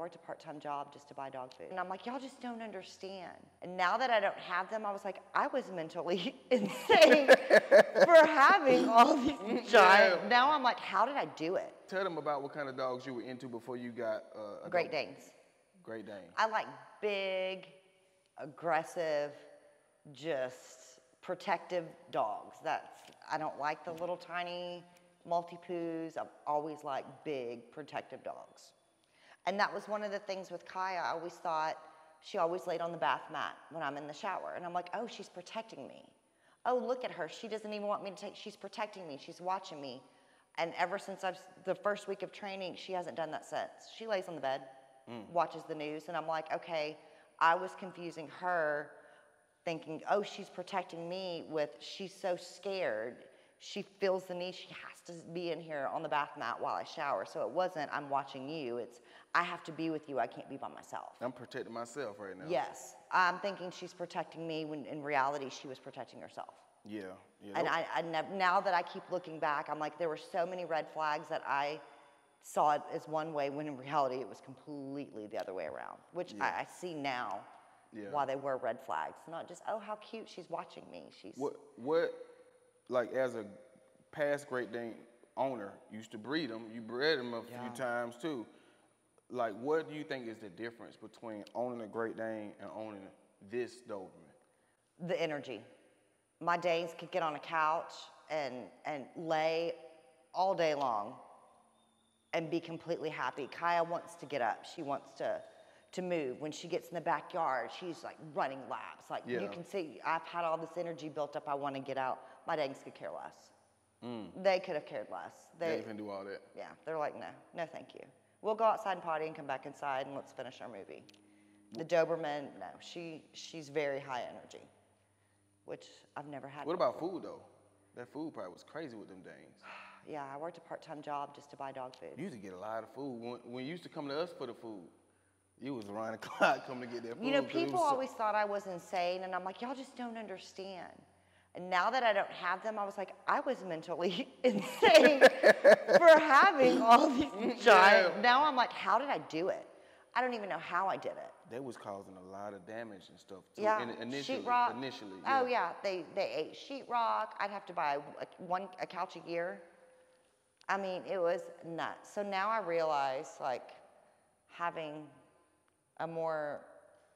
worked a part-time job just to buy dog food. And I'm like, y'all just don't understand. And now that I don't have them, I was like, I was mentally insane for having all these giant. Now I'm like, how did I do it? Tell them about what kind of dogs you were into before you got a Great Danes. Great Dane. I like big, aggressive, just protective dogs. I don't like the little tiny Maltipoos. I've always liked big, protective dogs. And that was one of the things with Kaya. I always thought she always laid on the bath mat when I'm in the shower. And I'm like, oh, she's protecting me. Oh, look at her. She doesn't even want me to take, she's protecting me. She's watching me. And ever since the first week of training, she hasn't done that since. She lays on the bed, watches the news, and I'm like, okay, I was confusing her, thinking, oh, she's protecting me with, she's so scared. She feels the need, she has to be in here on the bath mat while I shower. So it wasn't, I'm watching you, it's, I have to be with you, I can't be by myself. I'm protecting myself right now. Yes, I'm thinking she's protecting me when in reality she was protecting herself. Yeah. And now that I keep looking back, I'm like, there were so many red flags that I saw it as one way when in reality it was completely the other way around, which I see now why they were red flags. Not just, oh, how cute, she's watching me. She's What like as a past Great Dane owner, used to breed them, you bred them a few times too. Like, what do you think is the difference between owning a Great Dane and owning this Doberman? The energy. My Danes could get on a couch and lay all day long and be completely happy. Kaya wants to get up. She wants to move. When she gets in the backyard, she's like running laps. Like you can see, I've had all this energy built up. I want to get out. My Danes could care less. They could have cared less. They even do all that. Yeah, they're like, no, thank you. We'll go outside and potty and come back inside and let's finish our movie. The Doberman, no, she's very high energy, which I've never had. What about food though? That food probably was crazy with them Danes. Yeah, I worked a part-time job just to buy dog food. You used to get a lot of food. When you used to come to us for the food, you was around the clock coming to get that food. You know, people always thought I was insane, and I'm like, y'all just don't understand. And now that I don't have them, I was like, I was mentally insane for having all these giant. Now I'm like, how did I do it? I don't even know how I did it. They was causing a lot of damage and stuff too. Yeah, initially. Oh yeah, they ate sheetrock. I'd have to buy a couch a year. I mean, it was nuts. So now I realize, like, having a more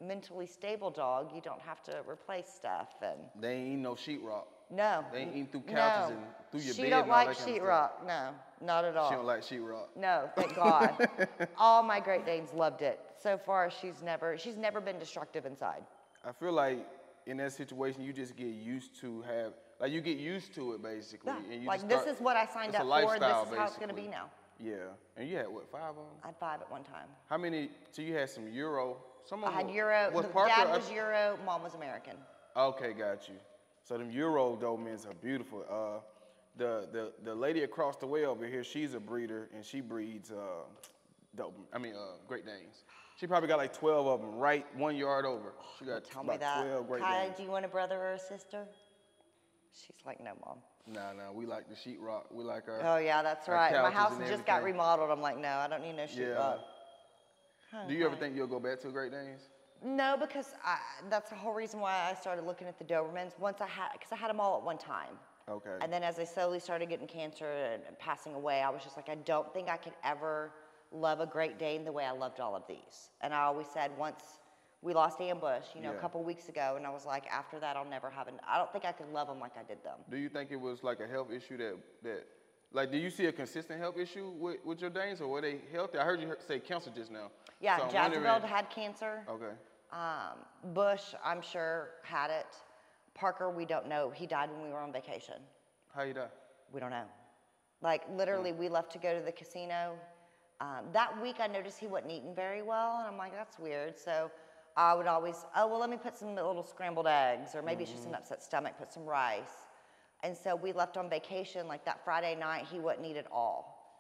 mentally stable dog, you don't have to replace stuff. And they ain't eating no sheetrock. No. They ain't eating through couches and through your bed. She don't like sheetrock. No, not at all. She don't like sheetrock. No, thank God. All my Great Danes loved it. So far, she's never been destructive inside. I feel like in that situation, you just get used to you get used to it basically. Yeah. And you like, just this is what I signed up for. This is how it's going to be now. Yeah. And you had, what, 5 of them? I had 5 at one time. How many? So you had some Euro. Some of them. I had Euro. Dad was Euro. Mom was American. Okay, got you. So them Euro Dobermans are beautiful. The lady across the way over here, she's a breeder, and she breeds Great Danes. She probably got like 12 of them right 1 yard over. She got about 12 Great Danes. Do you want a brother or a sister? She's like, no, Mom. Nah, we like the sheetrock. We like our. Oh yeah, that's right. My house just got remodeled. I'm like, no, I don't need no sheetrock. Yeah. Do you ever think you'll go back to Great Danes? No, because that's the whole reason why I started looking at the Dobermans. Because I had them all at one time. Okay. And then as I slowly started getting cancer and passing away, I was just like, I don't think I could ever love a Great Dane the way I loved all of these. And I always said, once we lost Ambush, a couple weeks ago, and I was like, after that, I'll never have I don't think I could love them like I did them. Do you think it was like a health issue like, do you see a consistent health issue with your Danes, or were they healthy? I heard you say cancer just now. Yeah, so Jezebel had cancer. Okay. Bush, I'm sure, had it. Parker, we don't know. He died when we were on vacation. How you die? We don't know. Like, literally, we left to go to the casino. That week, I noticed he wasn't eating very well, and I'm like, that's weird. So I would always, let me put some little scrambled eggs, or maybe it's just an upset stomach, put some rice. And so we left on vacation, like that Friday night, he wouldn't eat at all.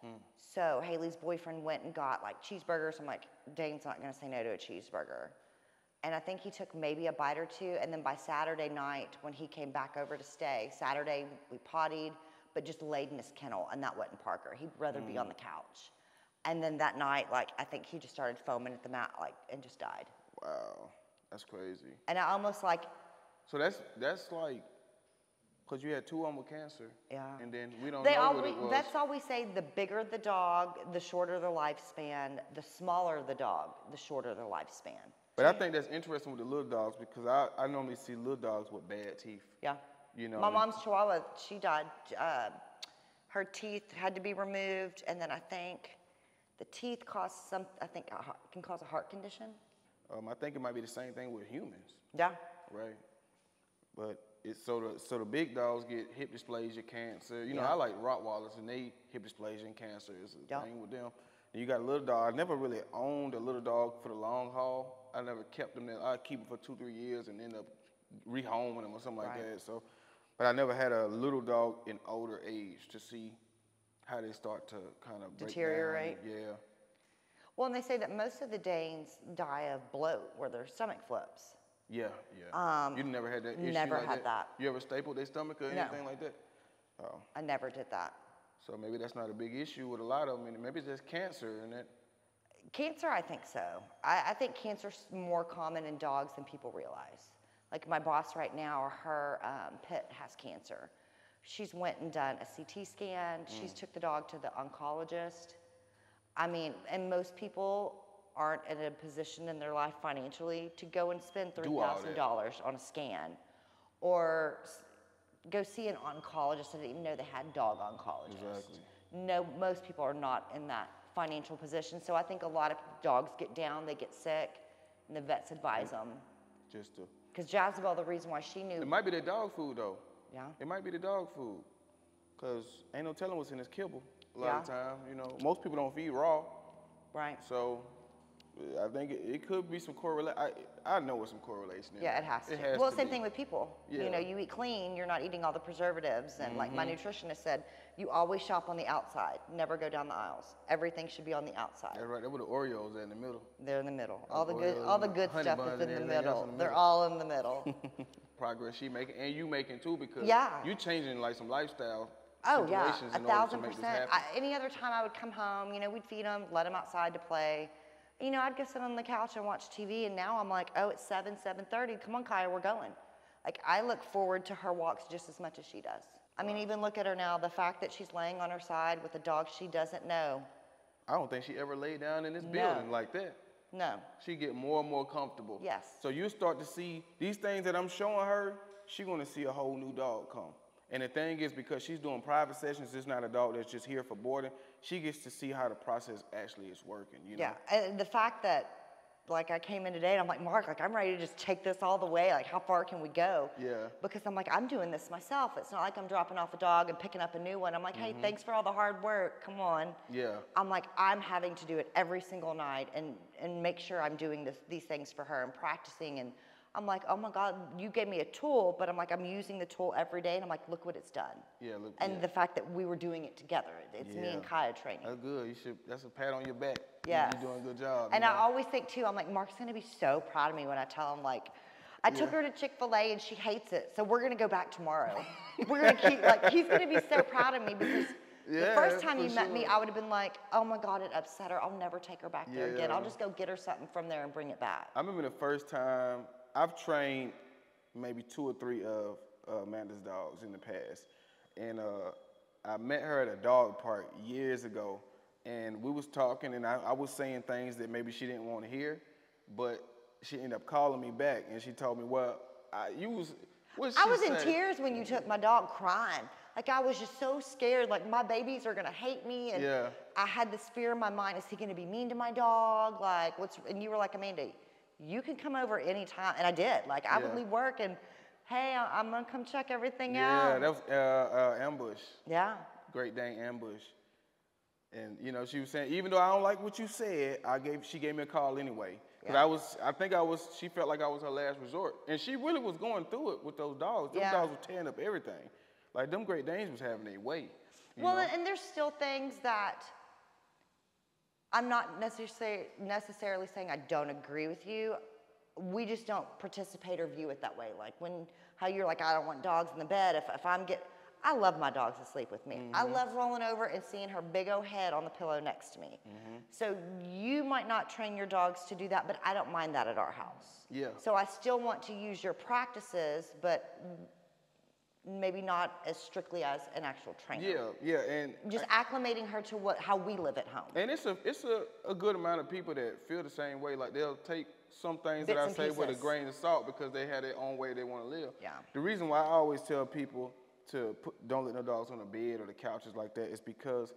So Haley's boyfriend went and got like cheeseburgers. I'm like, Dane's not gonna say no to a cheeseburger. And I think he took maybe a bite or two, and then by Saturday night, when he came back over to stay, Saturday we pottied, but just laid in his kennel, and that wasn't Parker. He'd rather be on the couch. And then that night, like, I think he just started foaming at the mouth, like, and just died. Wow, that's crazy. And I almost like, So that's like, because you had 2 of them with cancer. yeah. And then we don't know what it was. That's all we say, the bigger the dog, the shorter the lifespan, the smaller the dog, the shorter the lifespan. But I think that's interesting with the little dogs because I normally see little dogs with bad teeth. Yeah. You know, My mom's Chihuahua, she died. Her teeth had to be removed, and then I think the teeth can cause a heart condition. I think it might be the same thing with humans. Yeah. Right. But it's so the big dogs get hip dysplasia, cancer. You know, Yeah. I like Rottweilers and they hip dysplasia and cancer is a Yeah. thing with them. And you got a little dog. I never really owned a little dog for the long haul. I never kept them there. I'd keep them for 2-3 years and end up rehoming them or something like Right. that. So, but I never had a little dog in older age to see how they start to kind of break Deteriorate. down. Yeah. Well, and they say that most of the Danes die of bloat, where their stomach flips. Yeah, yeah. You never had that issue Never like had that. You ever stapled their stomach or No. anything like that? Oh. I never did that. So maybe that's not a big issue with a lot of them. And maybe it's just cancer and that. Cancer, I think so. I think cancer's more common in dogs than people realize. Like my boss right now, her pet has cancer. She's went and done a CT scan. She's took the dog to the oncologist. I mean, and most people aren't in a position in their life financially to go and spend $3,000 on a scan or go see an oncologist. I didn't even know they had dog oncologists. Exactly. No, most people are not in that financial position. So I think a lot of dogs get down, they get sick, and the vets advise them. Just to. Because Jezebel, the reason why she knew. It might be their dog food though. Yeah. It might be the dog food. Because ain't no telling what's in this kibble a lot of Yeah. time. You know, most people don't feed raw. Right. So I think it could be some correlation. I know it's some correlation. Yeah, it has to. It has Well, to same be. thing with people. Yeah. You know, you eat clean, you're not eating all the preservatives. And like my nutritionist said, you always shop on the outside, never go down the aisles. Everything should be on the outside. That's right. That's what the Oreos are in the middle. They're in the middle. Those All the Oreos good and stuff honey is buns in and the everything else middle. in the They're middle. all in the middle. Progress she making and you making too because Yeah. you changing like some lifestyle Oh yeah, situations in order to make this 1,000%. happen. Any other time I would come home, you know, we'd feed them, let them outside to play. You know, I'd go sit on the couch and watch TV, and now I'm like, oh, it's 7:30. Come on, Kaya, we're going. Like, I look forward to her walks just as much as she does. I mean, even look at her now. The fact that she's laying on her side with a dog she doesn't know. I don't think she ever laid down in this No. building like that. No. She get more and more comfortable. Yes. So you start to see these things that I'm showing her, she gonna see a whole new dog come. And the thing is, because she's doing private sessions, it's not a dog that's just here for boarding. She gets to see how the process actually is working, you know? Yeah, and the fact that, like, I came in today and I'm like, Mark, like, I'm ready to just take this all the way. Like, how far can we go? Yeah. Because I'm like, I'm doing this myself. It's not like I'm dropping off a dog and picking up a new one. I'm like, hey, thanks for all the hard work. Come on. Yeah. I'm like, I'm having to do it every single night and make sure I'm doing these things for her and practicing. And I'm like, oh my God, you gave me a tool, but I'm like, I'm using the tool every day. And I'm like, look what it's done. Yeah, look. And yeah. the fact that we were doing it together. It's me and Yeah. Kaya training. That's good. You should. That's a pat on your back. Yes. You're doing a good job. And you I know? always think too, I'm like, Mark's gonna be so proud of me when I tell him, like, I took her to Chick-fil-A and she hates it, so we're gonna go back tomorrow. We're gonna keep, like, he's gonna be so proud of me because the Yeah, first time for you met me, sure. I would have been like, oh my God, it upset her. I'll never take her back there again. I'll Yeah. just go get her something from there and bring it back. I remember the first time I've trained maybe 2 or 3 of Amanda's dogs in the past, and I met her at a dog park years ago, and we was talking, and I was saying things that maybe she didn't want to hear, but she ended up calling me back, and she told me, well, what'd I she was in say? tears when you took my dog, crying. Like, I was just so scared, like, my babies are gonna hate me, and Yeah. I had this fear in my mind, is he gonna be mean to my dog? Like, and you were like, Amanda, you can come over anytime, and I did. Like, I would Yeah. leave work and, hey, I'm gonna come check everything Yeah, out. that was Ambush. Yeah. Great Dane Ambush. And you know, she was saying, even though I don't like what you said, she gave me a call anyway. Cause Yeah. she felt like I was her last resort. And she really was going through it with those dogs. Those Yeah. dogs were tearing up everything. Like them Great Danes was having their way. you Well, know? and there's still things that I'm not necessarily saying I don't agree with you. We just don't participate or view it that way. Like how you're like, I don't want dogs in the bed. I love my dogs to sleep with me. I love rolling over and seeing her big old head on the pillow next to me. So you might not train your dogs to do that, but I don't mind that at our house. Yeah. So I still want to use your practices, but maybe not as strictly as an actual trainer. Yeah, and just acclimating her to how we live at home. And it's a good amount of people that feel the same way. Like they'll take some things Bits that I and say with a pieces. grain of salt because they have their own way they want to live. Yeah. The reason why I always tell people to don't let no dogs on the bed or the couches like that is because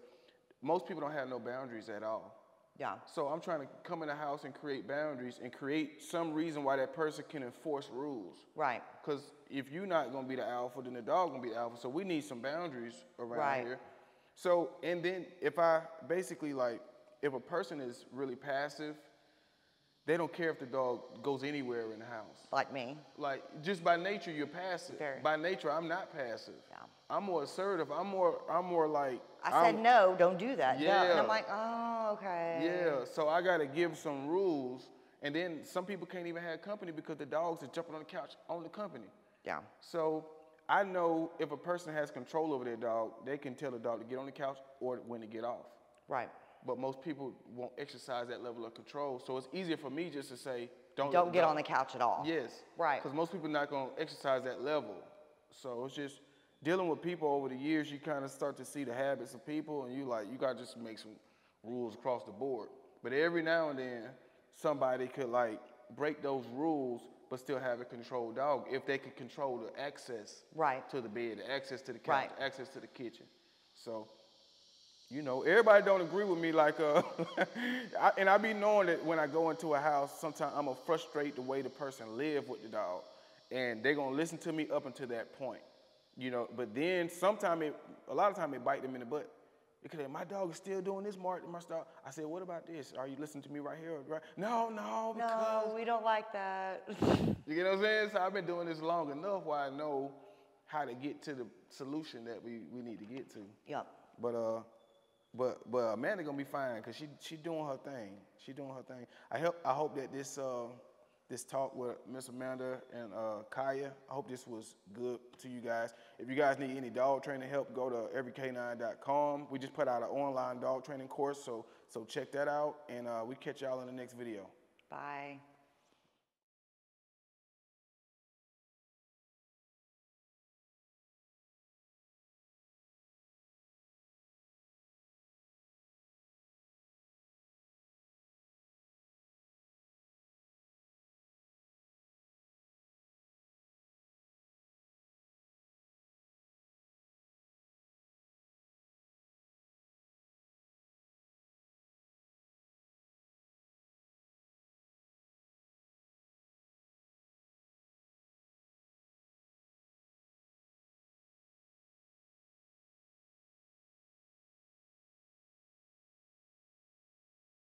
most people don't have no boundaries at all. Yeah. So I'm trying to come in the house and create boundaries and create some reason why that person can enforce rules. Right. Because if you're not going to be the alpha, then the dog going to be the alpha. So we need some boundaries around here. So, and then if I basically if a person is really passive, they don't care if the dog goes anywhere in the house. Like me. Like, just by nature, you're passive. Very. By nature, I'm not passive. Yeah. I'm more assertive. I'm more like. I said, no, don't do that. Yeah. No. And I'm like, oh, okay. Yeah, so I got to give some rules. And then some people can't even have company because the dogs are jumping on the couch on the company. Yeah. So I know if a person has control over their dog, they can tell the dog to get on the couch or when to get off. Right. But most people won't exercise that level of control. So it's easier for me just to say, don't get on the couch at all. Yes. Right. Because most people are not going to exercise that level. So it's just dealing with people over the years, you kind of start to see the habits of people, and you got to just make some rules across the board. But every now and then, somebody could break those rules but still have a controlled dog if they could control the access to the bed, the access to the couch, access to the kitchen. So, everybody don't agree with me and I be knowing that when I go into a house, sometimes I'm going to frustrate the way the person live with the dog. And they're going to listen to me up until that point. But then a lot of times it bite them in the butt. Because my dog is still doing this, Mark, my dog. I said, what about this? Are you listening to me right here? Right? No, because. No, we don't like that. You get what I'm saying? So I've been doing this long enough where I know how to get to the solution that we need to get to. Yep. But Amanda gonna be fine because she doing her thing. She doing her thing. I hope that this talk with Miss Amanda and Kaya, I hope this was good to you guys. If you guys need any dog training help, go to everyk9.com. We just put out an online dog training course, so check that out, and we catch y'all in the next video. Bye.